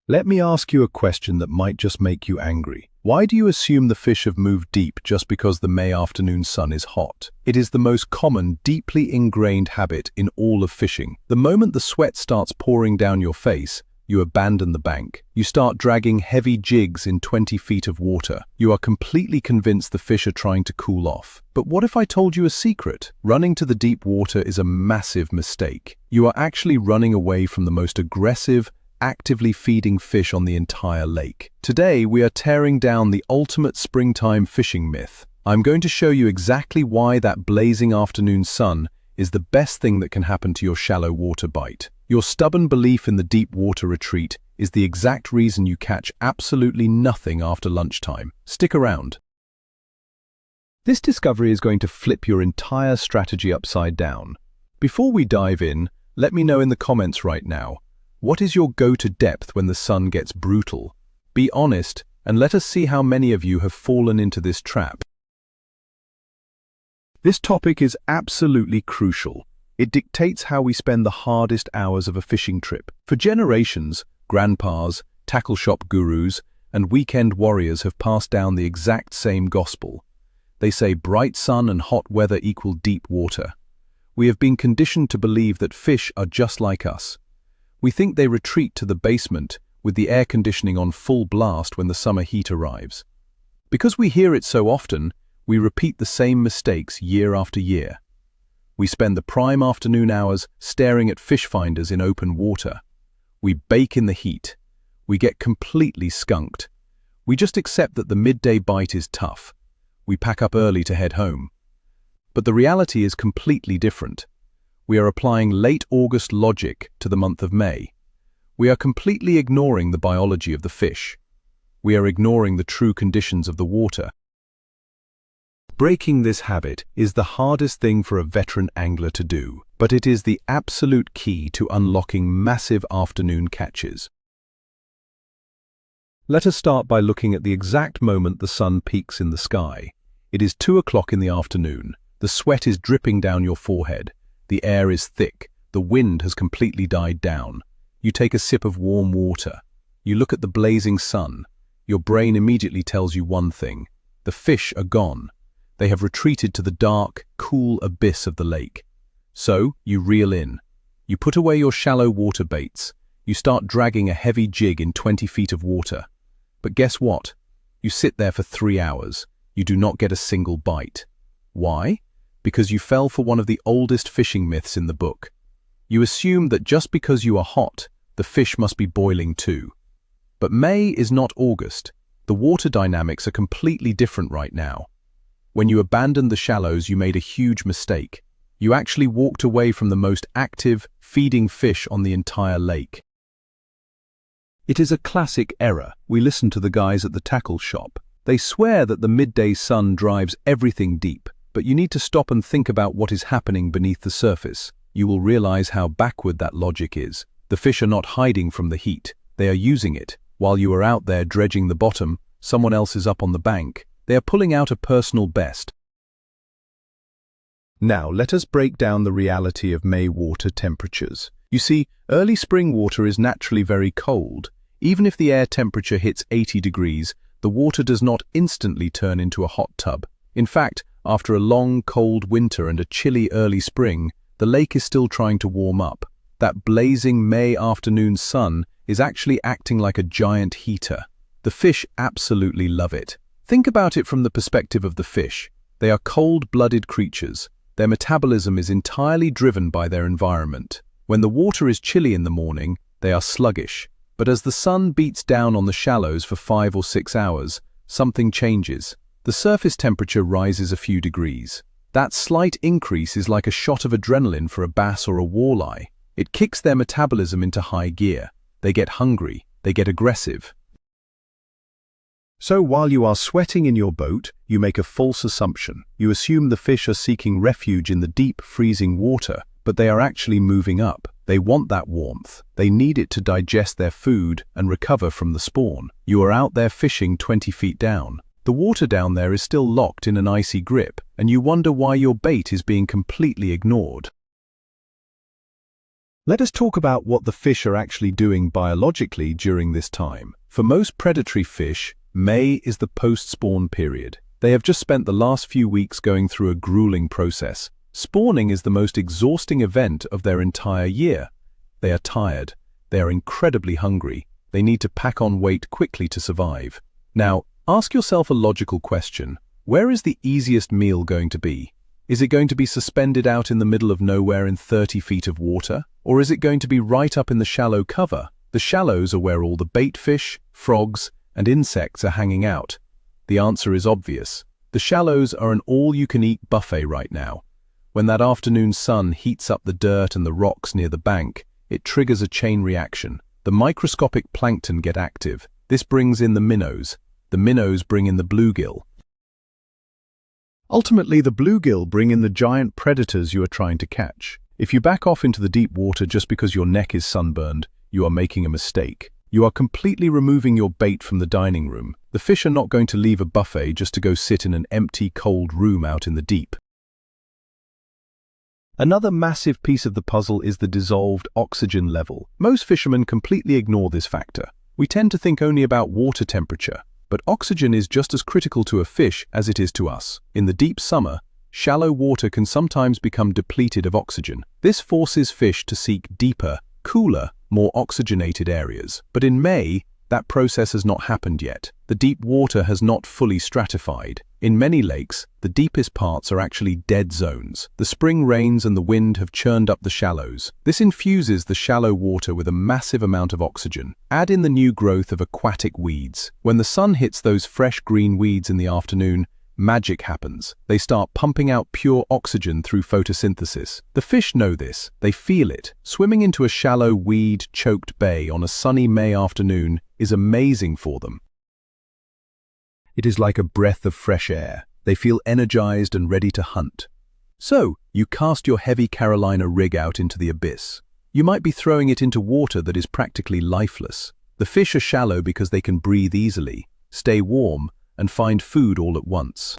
Let me ask you a question that might just make you angry. Why do you assume the fish have moved deep just because the May afternoon sun is hot? It is the most common, deeply ingrained habit in all of fishing. The moment the sweat starts pouring down your face, you abandon the bank. You start dragging heavy jigs in 20 feet of water. You are completely convinced the fish are trying to cool off. But what if I told you a secret? Running to the deep water is a massive mistake. You are actually running away from the most aggressive, actively feeding fish on the entire lake. Today, we are tearing down the ultimate springtime fishing myth. I'm going to show you exactly why that blazing afternoon sun is the best thing that can happen to your shallow water bite. Your stubborn belief in the deep water retreat is the exact reason you catch absolutely nothing after lunchtime. Stick around. This discovery is going to flip your entire strategy upside down. Before we dive in, let me know in the comments right now, what is your go-to depth when the sun gets brutal? Be honest, and let us see how many of you have fallen into this trap. This topic is absolutely crucial. It dictates how we spend the hardest hours of a fishing trip. For generations, grandpas, tackle shop gurus, and weekend warriors have passed down the exact same gospel. They say bright sun and hot weather equal deep water. We have been conditioned to believe that fish are just like us. We think they retreat to the basement with the air conditioning on full blast when the summer heat arrives. Because we hear it so often, we repeat the same mistakes year after year. We spend the prime afternoon hours staring at fish finders in open water. We bake in the heat. We get completely skunked. We just accept that the midday bite is tough. We pack up early to head home. But the reality is completely different. We are applying late August logic to the month of May. We are completely ignoring the biology of the fish. We are ignoring the true conditions of the water. Breaking this habit is the hardest thing for a veteran angler to do, but it is the absolute key to unlocking massive afternoon catches. Let us start by looking at the exact moment the sun peaks in the sky. It is 2 o'clock in the afternoon. The sweat is dripping down your forehead. The air is thick. The wind has completely died down. You take a sip of warm water. You look at the blazing sun. Your brain immediately tells you one thing. The fish are gone. They have retreated to the dark, cool abyss of the lake. So, you reel in. You put away your shallow water baits. You start dragging a heavy jig in 20 feet of water. But guess what? You sit there for 3 hours. You do not get a single bite. Why? Because you fell for one of the oldest fishing myths in the book. You assume that just because you are hot, the fish must be boiling too. But May is not August. The water dynamics are completely different right now. When you abandoned the shallows, you made a huge mistake. You actually walked away from the most active, feeding fish on the entire lake. It is a classic error. We listen to the guys at the tackle shop. They swear that the midday sun drives everything deep. But you need to stop and think about what is happening beneath the surface. You will realize how backward that logic is. The fish are not hiding from the heat. They are using it. While you are out there dredging the bottom, someone else is up on the bank. They are pulling out a personal best. Now, let us break down the reality of May water temperatures. You see, early spring water is naturally very cold. Even if the air temperature hits 80 degrees, the water does not instantly turn into a hot tub. In fact, after a long, cold winter and a chilly early spring, the lake is still trying to warm up. That blazing May afternoon sun is actually acting like a giant heater. The fish absolutely love it. Think about it from the perspective of the fish. They are cold-blooded creatures. Their metabolism is entirely driven by their environment. When the water is chilly in the morning, they are sluggish. But as the sun beats down on the shallows for 5 or 6 hours, something changes. The surface temperature rises a few degrees. That slight increase is like a shot of adrenaline for a bass or a walleye. It kicks their metabolism into high gear. They get hungry. They get aggressive. So while you are sweating in your boat, you make a false assumption. You assume the fish are seeking refuge in the deep, freezing water, but they are actually moving up. They want that warmth. They need it to digest their food and recover from the spawn. You are out there fishing 20 feet down. The water down there is still locked in an icy grip, and you wonder why your bait is being completely ignored. Let us talk about what the fish are actually doing biologically during this time. For most predatory fish, May is the post-spawn period. They have just spent the last few weeks going through a grueling process. Spawning is the most exhausting event of their entire year. They are tired. They are incredibly hungry. They need to pack on weight quickly to survive. Now, ask yourself a logical question. Where is the easiest meal going to be? Is it going to be suspended out in the middle of nowhere in 30 feet of water? Or is it going to be right up in the shallow cover? The shallows are where all the baitfish, frogs, and insects are hanging out. The answer is obvious. The shallows are an all-you-can-eat buffet right now. When that afternoon sun heats up the dirt and the rocks near the bank, it triggers a chain reaction. The microscopic plankton get active. This brings in the minnows. The minnows bring in the bluegill. Ultimately, the bluegill bring in the giant predators you are trying to catch. If you back off into the deep water just because your neck is sunburned, you are making a mistake. You are completely removing your bait from the dining room. The fish are not going to leave a buffet just to go sit in an empty, cold room out in the deep. Another massive piece of the puzzle is the dissolved oxygen level. Most fishermen completely ignore this factor. We tend to think only about water temperature, but oxygen is just as critical to a fish as it is to us. In the deep summer, shallow water can sometimes become depleted of oxygen. This forces fish to seek deeper, cooler, more oxygenated areas. But in May, that process has not happened yet. The deep water has not fully stratified. In many lakes, the deepest parts are actually dead zones. The spring rains and the wind have churned up the shallows. This infuses the shallow water with a massive amount of oxygen. Add in the new growth of aquatic weeds. When the sun hits those fresh green weeds in the afternoon, magic happens. They start pumping out pure oxygen through photosynthesis. The fish know this. They feel it. Swimming into a shallow, weed-choked bay on a sunny May afternoon is amazing for them. It is like a breath of fresh air. They feel energized and ready to hunt. So, you cast your heavy Carolina rig out into the abyss. You might be throwing it into water that is practically lifeless. The fish are shallow because they can breathe easily, stay warm, and find food all at once.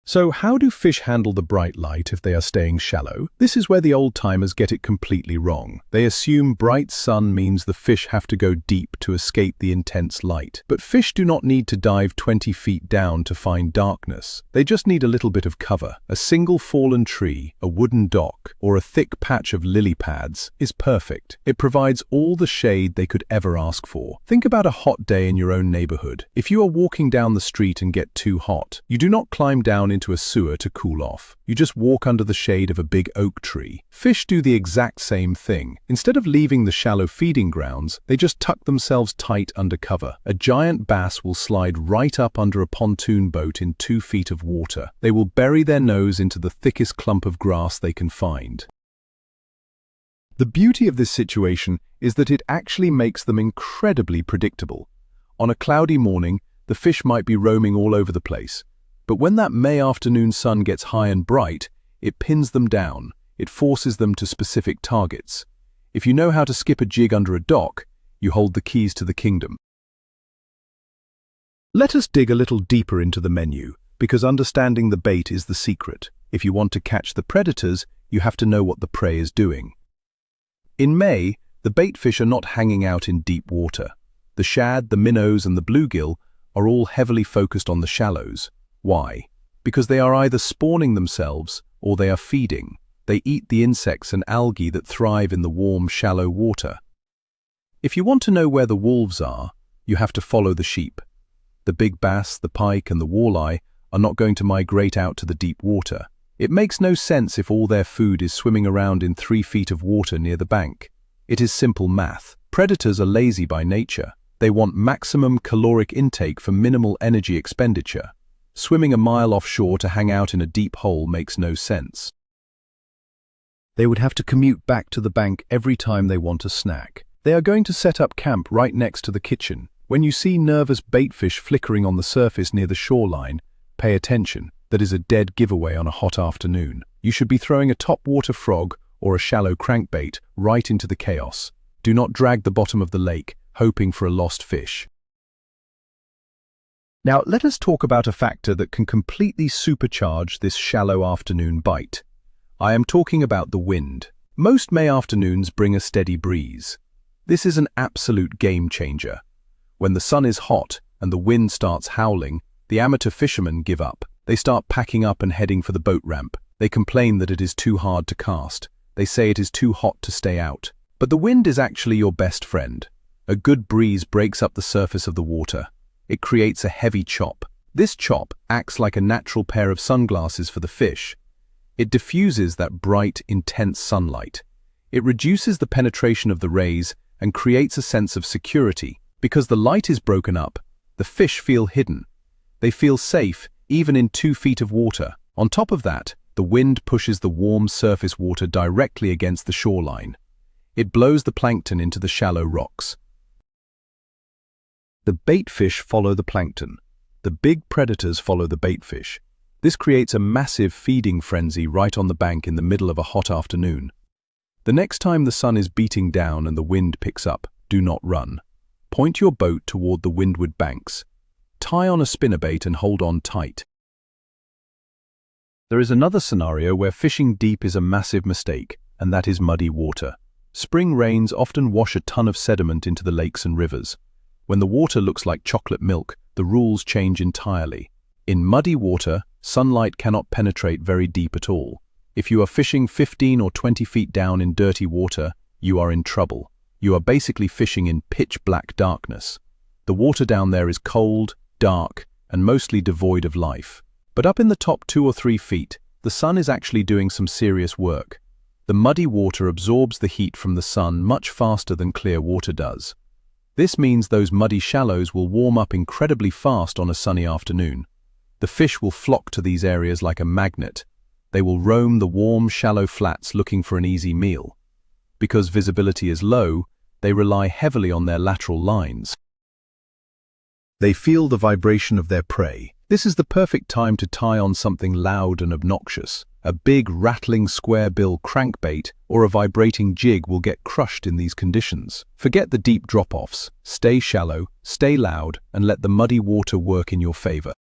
So how do fish handle the bright light if they are staying shallow? This is where the old-timers get it completely wrong. They assume bright sun means the fish have to go deep to escape the intense light. But fish do not need to dive 20 feet down to find darkness. They just need a little bit of cover. A single fallen tree, a wooden dock, or a thick patch of lily pads is perfect. It provides all the shade they could ever ask for. Think about a hot day in your own neighborhood. If you are walking down the street and get too hot, you do not climb down into a sewer to cool off. You just walk under the shade of a big oak tree. Fish do the exact same thing. Instead of leaving the shallow feeding grounds, they just tuck themselves tight under cover. A giant bass will slide right up under a pontoon boat in 2 feet of water. They will bury their nose into the thickest clump of grass they can find. The beauty of this situation is that it actually makes them incredibly predictable. On a cloudy morning, the fish might be roaming all over the place. But when that May afternoon sun gets high and bright, it pins them down. It forces them to specific targets. If you know how to skip a jig under a dock, you hold the keys to the kingdom. Let us dig a little deeper into the menu, because understanding the bait is the secret. If you want to catch the predators, you have to know what the prey is doing. In May, the baitfish are not hanging out in deep water. The shad, the minnows, and the bluegill are all heavily focused on the shallows. Why? Because they are either spawning themselves or they are feeding. They eat the insects and algae that thrive in the warm, shallow water. If you want to know where the wolves are, you have to follow the sheep. The big bass, the pike, and the walleye are not going to migrate out to the deep water. It makes no sense if all their food is swimming around in 3 feet of water near the bank. It is simple math. Predators are lazy by nature. They want maximum caloric intake for minimal energy expenditure. Swimming a mile offshore to hang out in a deep hole makes no sense. They would have to commute back to the bank every time they want a snack. They are going to set up camp right next to the kitchen. When you see nervous baitfish flickering on the surface near the shoreline, pay attention. That is a dead giveaway on a hot afternoon. You should be throwing a topwater frog or a shallow crankbait right into the chaos. Do not drag the bottom of the lake, hoping for a lost fish. Now, let us talk about a factor that can completely supercharge this shallow afternoon bite. I am talking about the wind. Most May afternoons bring a steady breeze. This is an absolute game changer. When the sun is hot and the wind starts howling, the amateur fishermen give up. They start packing up and heading for the boat ramp. They complain that it is too hard to cast. They say it is too hot to stay out. But the wind is actually your best friend. A good breeze breaks up the surface of the water. It creates a heavy chop. This chop acts like a natural pair of sunglasses for the fish. It diffuses that bright, intense sunlight. It reduces the penetration of the rays and creates a sense of security. Because the light is broken up, the fish feel hidden. They feel safe even in 2 feet of water. On top of that, the wind pushes the warm surface water directly against the shoreline. It blows the plankton into the shallow rocks. The baitfish follow the plankton. The big predators follow the baitfish. This creates a massive feeding frenzy right on the bank in the middle of a hot afternoon. The next time the sun is beating down and the wind picks up, do not run. Point your boat toward the windward banks. Tie on a spinnerbait and hold on tight. There is another scenario where fishing deep is a massive mistake, and that is muddy water. Spring rains often wash a ton of sediment into the lakes and rivers. When the water looks like chocolate milk, the rules change entirely. In muddy water, sunlight cannot penetrate very deep at all. If you are fishing 15 or 20 feet down in dirty water, you are in trouble. You are basically fishing in pitch-black darkness. The water down there is cold, dark, and mostly devoid of life. But up in the top 2 or 3 feet, the sun is actually doing some serious work. The muddy water absorbs the heat from the sun much faster than clear water does. This means those muddy shallows will warm up incredibly fast on a sunny afternoon. The fish will flock to these areas like a magnet. They will roam the warm, shallow flats looking for an easy meal. Because visibility is low, they rely heavily on their lateral lines. They feel the vibration of their prey. This is the perfect time to tie on something loud and obnoxious. A big, rattling square-bill crankbait or a vibrating jig will get crushed in these conditions. Forget the deep drop-offs. Stay shallow, stay loud, and let the muddy water work in your favor.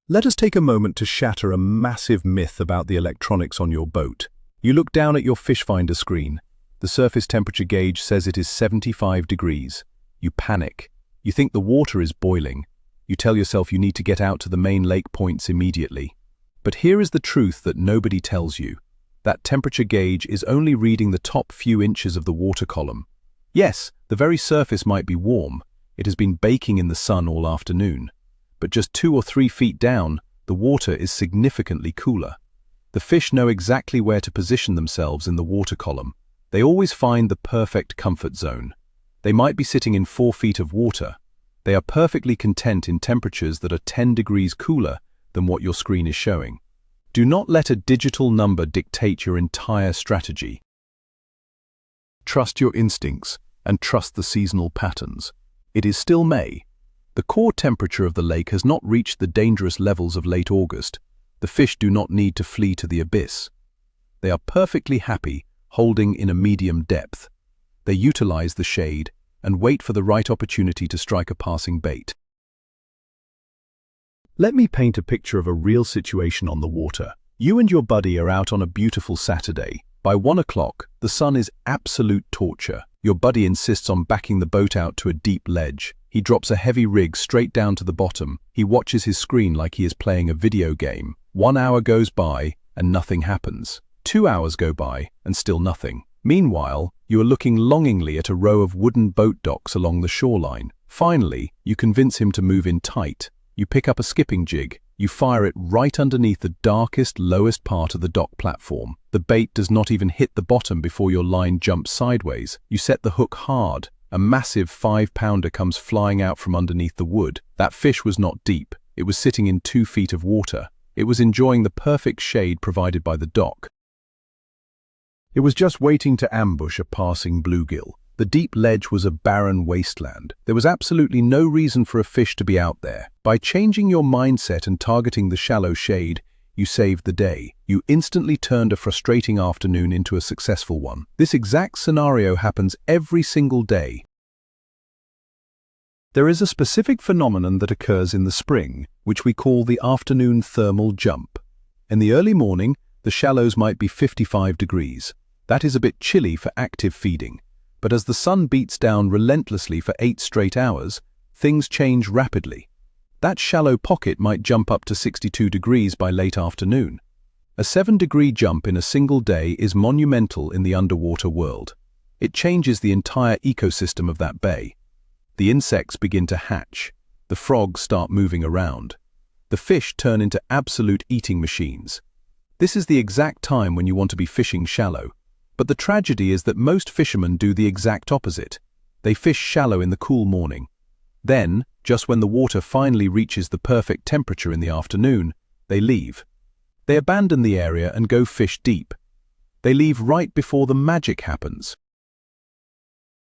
Let us take a moment to shatter a massive myth about the electronics on your boat. You look down at your fish finder screen. The surface temperature gauge says it is 75 degrees. You panic. You think the water is boiling. You tell yourself you need to get out to the main lake points immediately. But here is the truth that nobody tells you. That temperature gauge is only reading the top few inches of the water column. Yes, the very surface might be warm. It has been baking in the sun all afternoon. But just 2 or 3 feet down, the water is significantly cooler. The fish know exactly where to position themselves in the water column. They always find the perfect comfort zone. They might be sitting in 4 feet of water. They are perfectly content in temperatures that are 10 degrees cooler than what your screen is showing. Do not let a digital number dictate your entire strategy. Trust your instincts and trust the seasonal patterns. It is still May. The core temperature of the lake has not reached the dangerous levels of late August. The fish do not need to flee to the abyss. They are perfectly happy holding in a medium depth. They utilize the shade and wait for the right opportunity to strike a passing bait. Let me paint a picture of a real situation on the water. You and your buddy are out on a beautiful Saturday. By 1 o'clock, the sun is absolute torture. Your buddy insists on backing the boat out to a deep ledge. He drops a heavy rig straight down to the bottom. He watches his screen like he is playing a video game. 1 hour goes by and nothing happens. 2 hours go by and still nothing. Meanwhile, you are looking longingly at a row of wooden boat docks along the shoreline. Finally, you convince him to move in tight. You pick up a skipping jig. You fire it right underneath the darkest, lowest part of the dock platform. The bait does not even hit the bottom before your line jumps sideways. You set the hook hard. A massive 5-pounder comes flying out from underneath the wood. That fish was not deep. It was sitting in 2 feet of water. It was enjoying the perfect shade provided by the dock. It was just waiting to ambush a passing bluegill. The deep ledge was a barren wasteland. There was absolutely no reason for a fish to be out there. By changing your mindset and targeting the shallow shade, you saved the day. You instantly turned a frustrating afternoon into a successful one. This exact scenario happens every single day. There is a specific phenomenon that occurs in the spring, which we call the afternoon thermal jump. In the early morning, the shallows might be 55 degrees. That is a bit chilly for active feeding. But as the sun beats down relentlessly for 8 straight hours, things change rapidly. That shallow pocket might jump up to 62 degrees by late afternoon. A 7-degree jump in a single day is monumental in the underwater world. It changes the entire ecosystem of that bay. The insects begin to hatch. The frogs start moving around. The fish turn into absolute eating machines. This is the exact time when you want to be fishing shallow. But the tragedy is that most fishermen do the exact opposite. They fish shallow in the cool morning. Then, just when the water finally reaches the perfect temperature in the afternoon, they leave. They abandon the area and go fish deep. They leave right before the magic happens.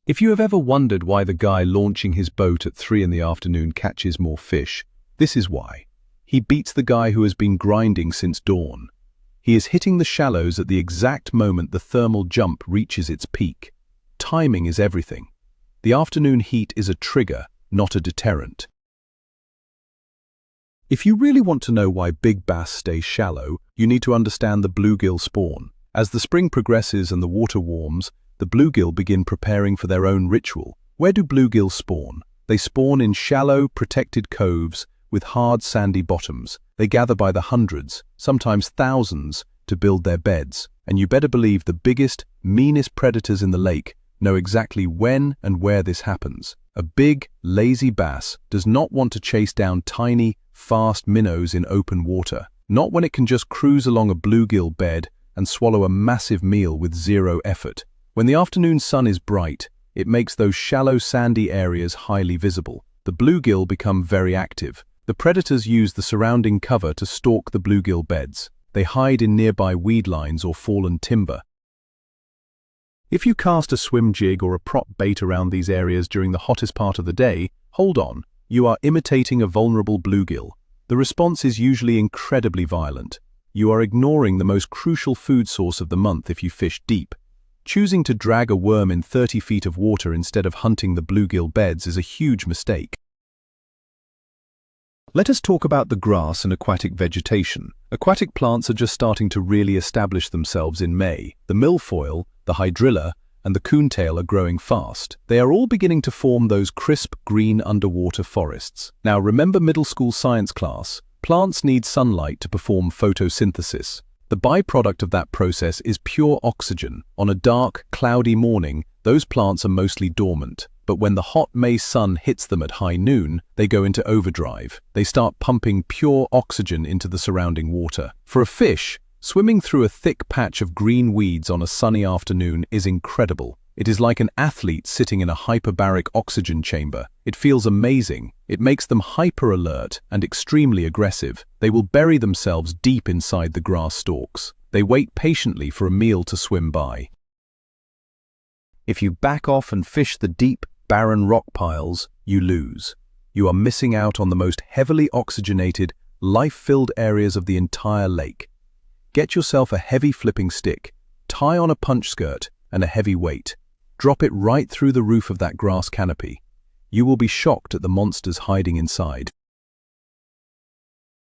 If you have ever wondered why the guy launching his boat at 3 in the afternoon catches more fish, this is why. He beats the guy who has been grinding since dawn. He is hitting the shallows at the exact moment the thermal jump reaches its peak. Timing is everything. The afternoon heat is a trigger, not a deterrent. If you really want to know why big bass stay shallow, you need to understand the bluegill spawn. As the spring progresses and the water warms, the bluegill begin preparing for their own ritual. Where do bluegill spawn? They spawn in shallow, protected coves with hard, sandy bottoms. They gather by the hundreds, sometimes thousands, to build their beds. And you better believe the biggest, meanest predators in the lake know exactly when and where this happens. A big, lazy bass does not want to chase down tiny, fast minnows in open water. Not when it can just cruise along a bluegill bed and swallow a massive meal with zero effort. When the afternoon sun is bright, it makes those shallow, sandy areas highly visible. The bluegill become very active. The predators use the surrounding cover to stalk the bluegill beds. They hide in nearby weed lines or fallen timber. If you cast a swim jig or a prop bait around these areas during the hottest part of the day, hold on, you are imitating a vulnerable bluegill. The response is usually incredibly violent. You are ignoring the most crucial food source of the month if you fish deep. Choosing to drag a worm in 30 feet of water instead of hunting the bluegill beds is a huge mistake. Let us talk about the grass and aquatic vegetation. Aquatic plants are just starting to really establish themselves in May. The milfoil, the hydrilla, and the coontail are growing fast. They are all beginning to form those crisp, green underwater forests. Now remember middle school science class? Plants need sunlight to perform photosynthesis. The byproduct of that process is pure oxygen. On a dark, cloudy morning, those plants are mostly dormant. But when the hot May sun hits them at high noon, they go into overdrive. They start pumping pure oxygen into the surrounding water. For a fish, swimming through a thick patch of green weeds on a sunny afternoon is incredible. It is like an athlete sitting in a hyperbaric oxygen chamber. It feels amazing. It makes them hyper-alert and extremely aggressive. They will bury themselves deep inside the grass stalks. They wait patiently for a meal to swim by. If you back off and fish the deep, barren rock piles, you lose. You are missing out on the most heavily oxygenated, life-filled areas of the entire lake. Get yourself a heavy flipping stick, tie on a punch skirt and a heavy weight. Drop it right through the roof of that grass canopy. You will be shocked at the monsters hiding inside.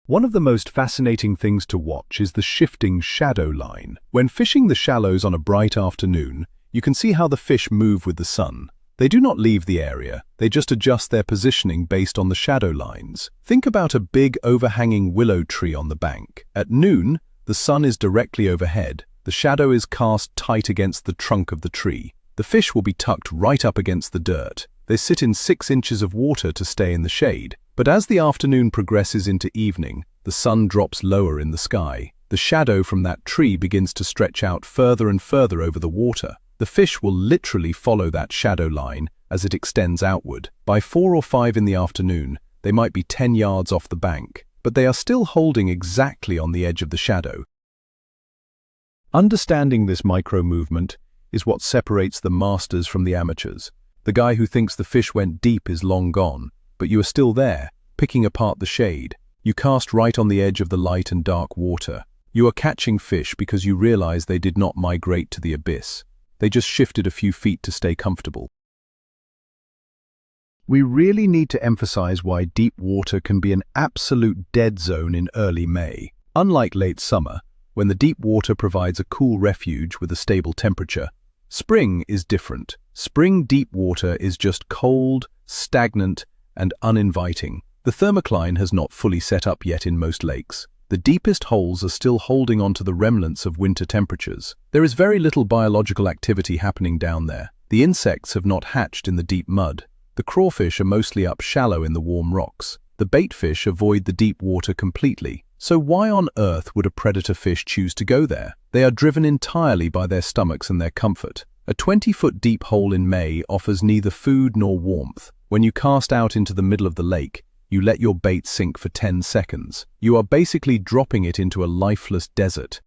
One of the most fascinating things to watch is the shifting shadow line. When fishing the shallows on a bright afternoon, you can see how the fish move with the sun. They do not leave the area, they just adjust their positioning based on the shadow lines. Think about a big overhanging willow tree on the bank. At noon, the sun is directly overhead. The shadow is cast tight against the trunk of the tree. The fish will be tucked right up against the dirt. They sit in 6 inches of water to stay in the shade. But as the afternoon progresses into evening, the sun drops lower in the sky. The shadow from that tree begins to stretch out further and further over the water. The fish will literally follow that shadow line as it extends outward. By 4 or 5 in the afternoon, they might be 10 yards off the bank, but they are still holding exactly on the edge of the shadow. Understanding this micro-movement is what separates the masters from the amateurs. The guy who thinks the fish went deep is long gone, but you are still there, picking apart the shade. You cast right on the edge of the light and dark water. You are catching fish because you realize they did not migrate to the abyss. They just shifted a few feet to stay comfortable. We really need to emphasize why deep water can be an absolute dead zone in early May. Unlike late summer, when the deep water provides a cool refuge with a stable temperature. Spring is different. Spring deep water is just cold, stagnant, and uninviting. The thermocline has not fully set up yet in most lakes. The deepest holes are still holding on to the remnants of winter temperatures. There is very little biological activity happening down there. The insects have not hatched in the deep mud. The crawfish are mostly up shallow in the warm rocks. The baitfish avoid the deep water completely. So why on earth would a predator fish choose to go there? They are driven entirely by their stomachs and their comfort. A 20-foot deep hole in May offers neither food nor warmth. When you cast out into the middle of the lake, you let your bait sink for 10 seconds. You are basically dropping it into a lifeless desert.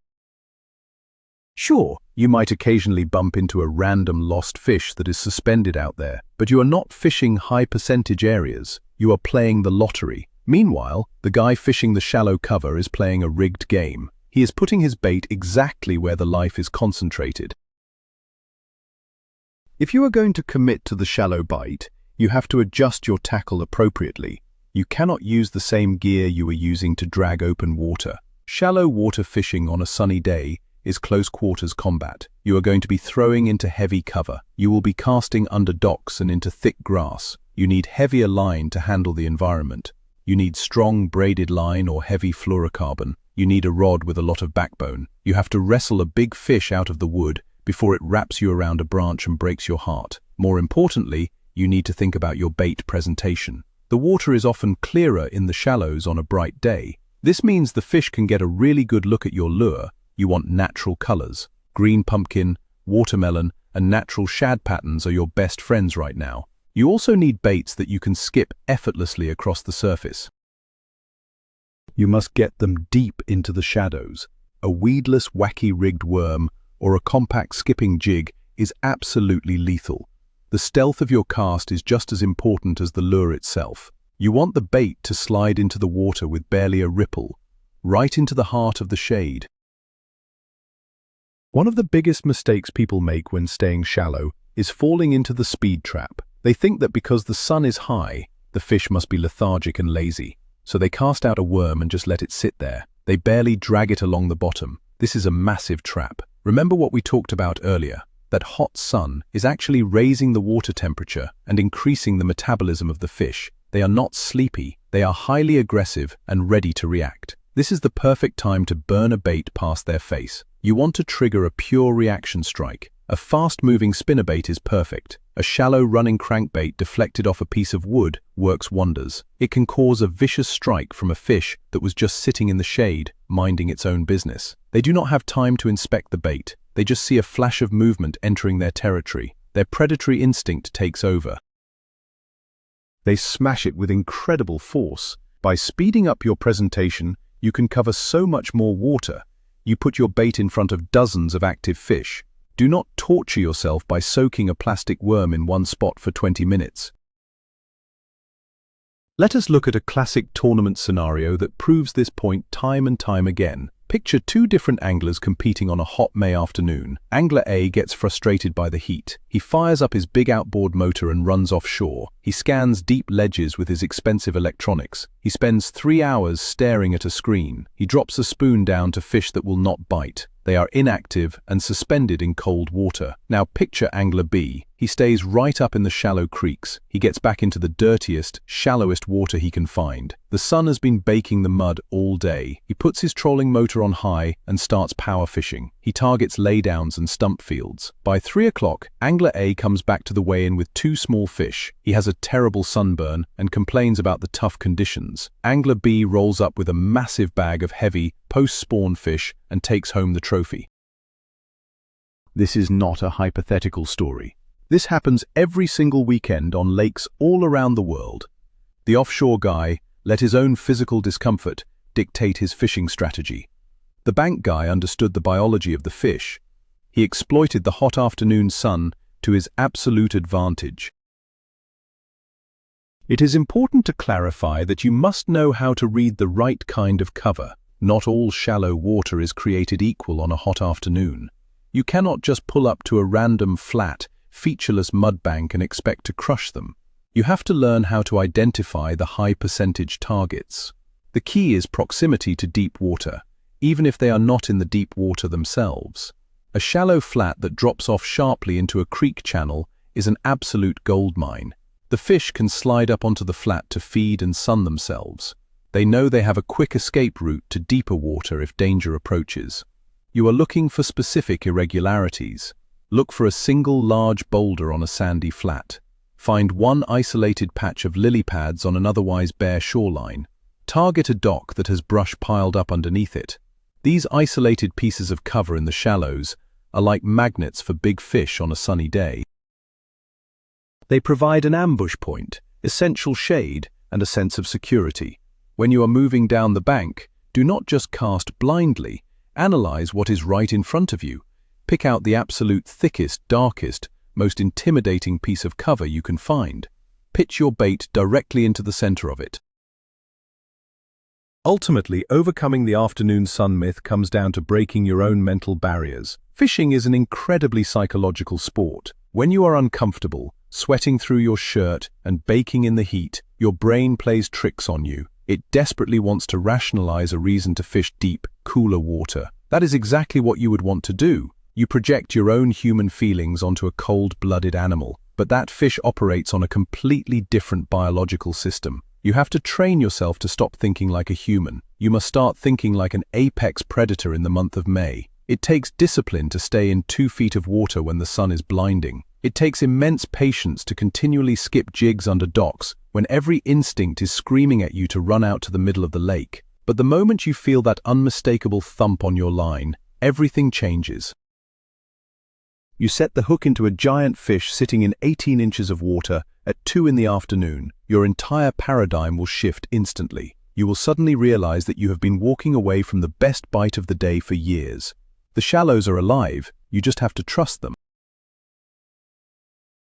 Sure, you might occasionally bump into a random lost fish that is suspended out there, but you are not fishing high-percentage areas. You are playing the lottery. Meanwhile, the guy fishing the shallow cover is playing a rigged game. He is putting his bait exactly where the life is concentrated. If you are going to commit to the shallow bite, you have to adjust your tackle appropriately. You cannot use the same gear you are using to drag open water. Shallow water fishing on a sunny day is close quarters combat. You are going to be throwing into heavy cover. You will be casting under docks and into thick grass. You need heavier line to handle the environment. You need strong braided line or heavy fluorocarbon. You need a rod with a lot of backbone. You have to wrestle a big fish out of the wood before it wraps you around a branch and breaks your heart. More importantly, you need to think about your bait presentation. The water is often clearer in the shallows on a bright day. This means the fish can get a really good look at your lure. You want natural colors. Green pumpkin, watermelon, and natural shad patterns are your best friends right now. You also need baits that you can skip effortlessly across the surface. You must get them deep into the shadows. A weedless, wacky-rigged worm or a compact skipping jig is absolutely lethal. The stealth of your cast is just as important as the lure itself. You want the bait to slide into the water with barely a ripple, right into the heart of the shade. One of the biggest mistakes people make when staying shallow is falling into the speed trap. They think that because the sun is high, the fish must be lethargic and lazy, so they cast out a worm and just let it sit there. They barely drag it along the bottom. This is a massive trap. Remember what we talked about earlier, that hot sun is actually raising the water temperature and increasing the metabolism of the fish. They are not sleepy, they are highly aggressive and ready to react. This is the perfect time to burn a bait past their face. You want to trigger a pure reaction strike. A fast-moving spinnerbait is perfect. A shallow running crankbait deflected off a piece of wood works wonders. It can cause a vicious strike from a fish that was just sitting in the shade, minding its own business. They do not have time to inspect the bait. They just see a flash of movement entering their territory. Their predatory instinct takes over. They smash it with incredible force. By speeding up your presentation, you can cover so much more water. You put your bait in front of dozens of active fish. Do not torture yourself by soaking a plastic worm in one spot for 20 minutes. Let us look at a classic tournament scenario that proves this point time and time again. Picture two different anglers competing on a hot May afternoon. Angler A gets frustrated by the heat. He fires up his big outboard motor and runs offshore. He scans deep ledges with his expensive electronics. He spends 3 hours staring at a screen. He drops a spoon down to fish that will not bite. They are inactive and suspended in cold water. Now picture Angler B. He stays right up in the shallow creeks. He gets back into the dirtiest, shallowest water he can find. The sun has been baking the mud all day. He puts his trolling motor on high and starts power fishing. He targets laydowns and stump fields. By 3 o'clock, Angler A comes back to the weigh-in with 2 small fish. He has a terrible sunburn and complains about the tough conditions. Angler B rolls up with a massive bag of heavy, post-spawn fish and takes home the trophy. This is not a hypothetical story. This happens every single weekend on lakes all around the world. The offshore guy let his own physical discomfort dictate his fishing strategy. The bank guy understood the biology of the fish. He exploited the hot afternoon sun to his absolute advantage. It is important to clarify that you must know how to read the right kind of cover. Not all shallow water is created equal on a hot afternoon. You cannot just pull up to a random flat, featureless mud bank and expect to crush them. You have to learn how to identify the high percentage targets. The key is proximity to deep water. even if they are not in the deep water themselves. A shallow flat that drops off sharply into a creek channel is an absolute goldmine. The fish can slide up onto the flat to feed and sun themselves. They know they have a quick escape route to deeper water if danger approaches. You are looking for specific irregularities. Look for a single large boulder on a sandy flat. Find one isolated patch of lily pads on an otherwise bare shoreline. Target a dock that has brush piled up underneath it. These isolated pieces of cover in the shallows are like magnets for big fish on a sunny day. They provide an ambush point, essential shade, and a sense of security. When you are moving down the bank, do not just cast blindly. Analyze what is right in front of you. Pick out the absolute thickest, darkest, most intimidating piece of cover you can find. Pitch your bait directly into the center of it. Ultimately, overcoming the afternoon sun myth comes down to breaking your own mental barriers. Fishing is an incredibly psychological sport. When you are uncomfortable, sweating through your shirt and baking in the heat, your brain plays tricks on you. It desperately wants to rationalize a reason to fish deep, cooler water. That is exactly what you would want to do. You project your own human feelings onto a cold-blooded animal, but that fish operates on a completely different biological system. You have to train yourself to stop thinking like a human. You must start thinking like an apex predator in the month of May. It takes discipline to stay in 2 feet of water when the sun is blinding. It takes immense patience to continually skip jigs under docks when every instinct is screaming at you to run out to the middle of the lake. But the moment you feel that unmistakable thump on your line, everything changes. You set the hook into a giant fish sitting in 18 inches of water at 2 in the afternoon. Your entire paradigm will shift instantly. You will suddenly realize that you have been walking away from the best bite of the day for years. The shallows are alive, you just have to trust them.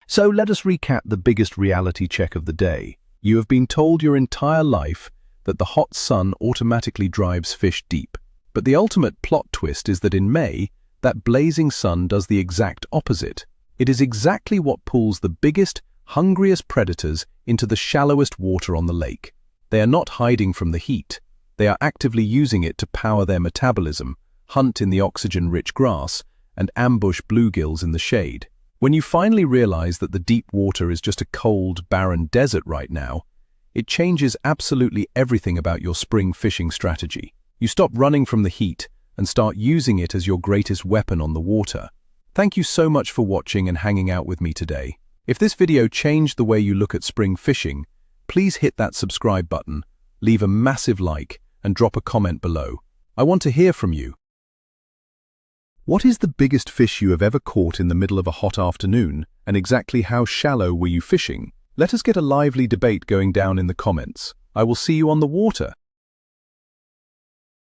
So let us recap the biggest reality check of the day. You have been told your entire life that the hot sun automatically drives fish deep. But the ultimate plot twist is that in May, that blazing sun does the exact opposite. It is exactly what pulls the biggest, hungriest predators into the shallowest water on the lake. They are not hiding from the heat. They are actively using it to power their metabolism, hunt in the oxygen-rich grass, and ambush bluegills in the shade. When you finally realize that the deep water is just a cold, barren desert right now, it changes absolutely everything about your spring fishing strategy. You stop running from the heat and start using it as your greatest weapon on the water. Thank you so much for watching and hanging out with me today. If this video changed the way you look at spring fishing, please hit that subscribe button, leave a massive like, and drop a comment below. I want to hear from you. What is the biggest fish you have ever caught in the middle of a hot afternoon, and exactly how shallow were you fishing? Let us get a lively debate going down in the comments. I will see you on the water.